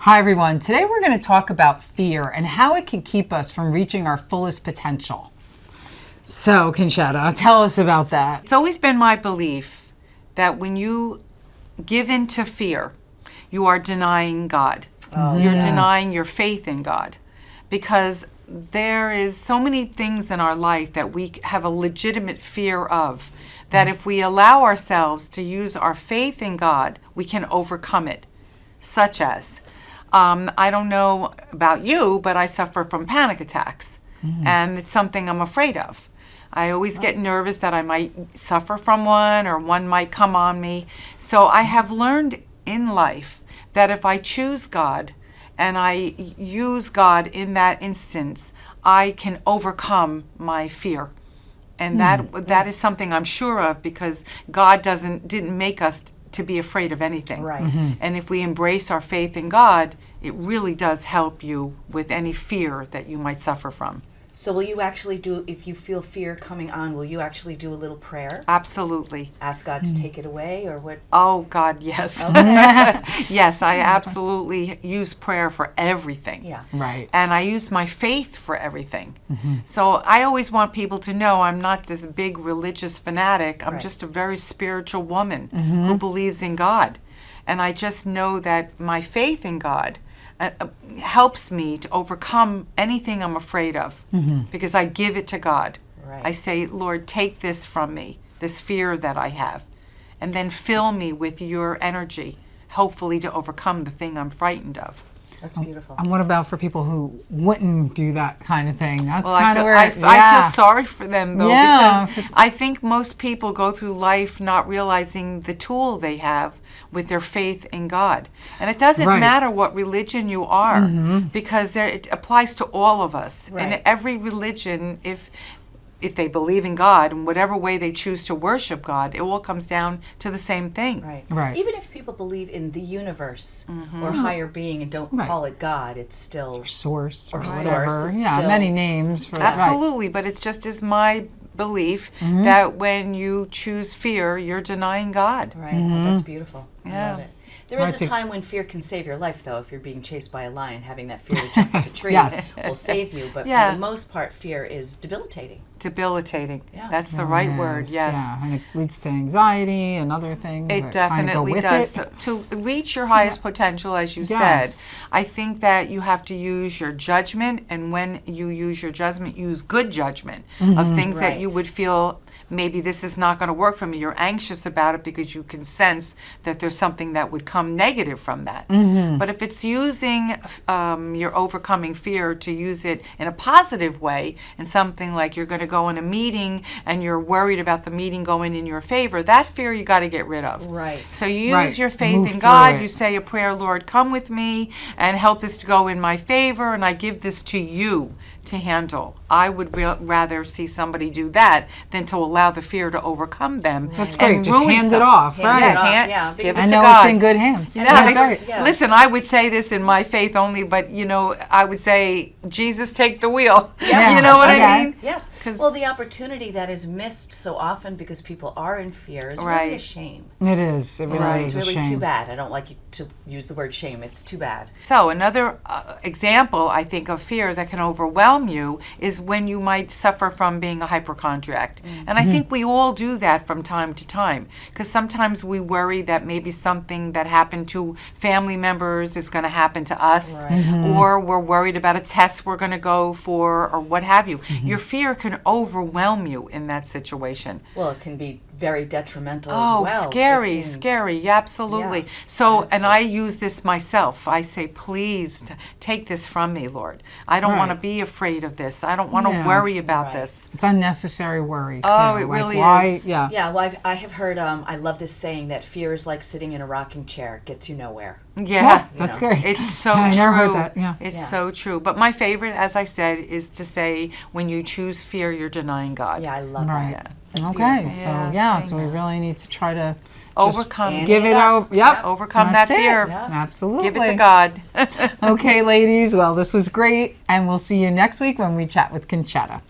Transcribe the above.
Hi everyone, today we're going to talk about fear and how it can keep us from reaching our fullest potential. So, Conchetta, tell us about that. It's always been my belief that when you give in to fear, you are denying God. You're denying your faith in God. Because there is so many things in our life that we have a legitimate fear of, that if we allow ourselves to use our faith in God, we can overcome it. Such as, I don't know about you, but I suffer from panic attacks, and it's something I'm afraid of. I always get nervous that I might suffer from one or one might come on me. So I have learned in life that if I choose God and I use God in that instance, I can overcome my fear. And that is something I'm sure of, because God didn't make us to be afraid of anything. Right. And if we embrace our faith in God, it really does help you with any fear that you might suffer from. So will you actually do, if you feel fear coming on, will you actually do a little prayer? Absolutely. Ask God to take it away, or what? Oh, God, yes. Yes, I absolutely use prayer for everything. Yeah. Right. And I use my faith for everything. So I always want people to know I'm not this big religious fanatic. I'm Right. just a very spiritual woman who believes in God. And I just know that my faith in God helps me to overcome anything I'm afraid of, because I give it to God. Right. I say, Lord, take this from me, this fear that I have, and then fill me with your energy, hopefully to overcome the thing I'm frightened of. That's beautiful. And what about for people who wouldn't do that kind of thing? That's Well, kind of where I feel sorry for them, though, Yeah, because 'cause- I think most people go through life not realizing the tool they have with their faith in God. And it doesn't Right. matter what religion you are, because it applies to all of us. And Right. every religion, if they believe in God, in whatever way they choose to worship God, it all comes down to the same thing. Right. Right. Even if people believe in the universe or higher being and don't Right. call it God, it's still source or source, whatever. it's Yeah, still- many names for that. Absolutely, but it's just as my belief that when you choose fear, you're denying God. right. Well, that's beautiful. I Yeah. love it. There is Right, a so- time when fear can save your life, though. If you're being chased by a lion, having that fear to jump off a tree Yes. will save you. But Yeah. for the most part, fear is debilitating. Debilitating. Yeah. That's the right word, yes. Yeah, and it leads to anxiety and other things. It that kind of go definitely with does. it. So to reach your highest potential, as you Yes. said, I think that you have to use your judgment, and when you use your judgment, use good judgment of things that you Right. would feel, maybe this is not going to work for me. You're anxious about it because you can sense that there's something that would come negative from that. But if it's using your overcoming fear to use it in a positive way, and something like you're going to go in a meeting and you're worried about the meeting going in your favor, that fear you got to get rid of. Right. So you use Right. your faith Move in through God. it. You say a prayer, Lord, come with me and help this to go in my favor, and I give this to you to handle. I would rather see somebody do that than to allow the fear to overcome them. That's and great. Just ruin hand it something. off, Hand right? it off. Hand- Yeah, give because it I to know God. it's in good hands. Yeah, That's they- right. Yeah. Listen, I would say this in my faith only, but I would say, Jesus, take the wheel. Yeah. You know what Okay. I mean? Yes. 'Cause- Well, the opportunity that is missed so often because people are in fear is really Right. a shame. It is. It really Right. is It's a really shame. too bad. I don't like you to use the word shame. It's too bad. So another example, I think, of fear that can overwhelm you is when you might suffer from being a hypochondriac. And I think we all do that from time to time, because sometimes we worry that maybe something that happened to family members is going to happen to us, Right. or we're worried about a test we're going to go for, or what have you. Your fear can overwhelm you in that situation. Well, it can be very detrimental Oh, as well. scary, It can- scary, yeah, absolutely. Yeah, So, and I use this myself. I say, please take this from me, Lord. I don't want to Right. be afraid of this. I don't want to Yeah. worry about Right. this. It's unnecessary worry. Too. Oh, it Like, really why? is. Yeah. Yeah, well, I have heard, I love this saying that fear is like sitting in a rocking chair. It gets you nowhere. Yeah. That's know. great. It's so I true. never heard that. Yeah. It's Yeah. so true. But my favorite, as I said, is to say, when you choose fear, you're denying God. Yeah, I love Right. that. That's Okay. beautiful. So Yeah, so we thanks. really need to try to just Overcome. And- give it it up. out. Yep. Overcome That's that it. fear. Yeah. Absolutely. Give it to God. Okay, ladies. Well, this was great, and we'll see you next week when we chat with Conchetta.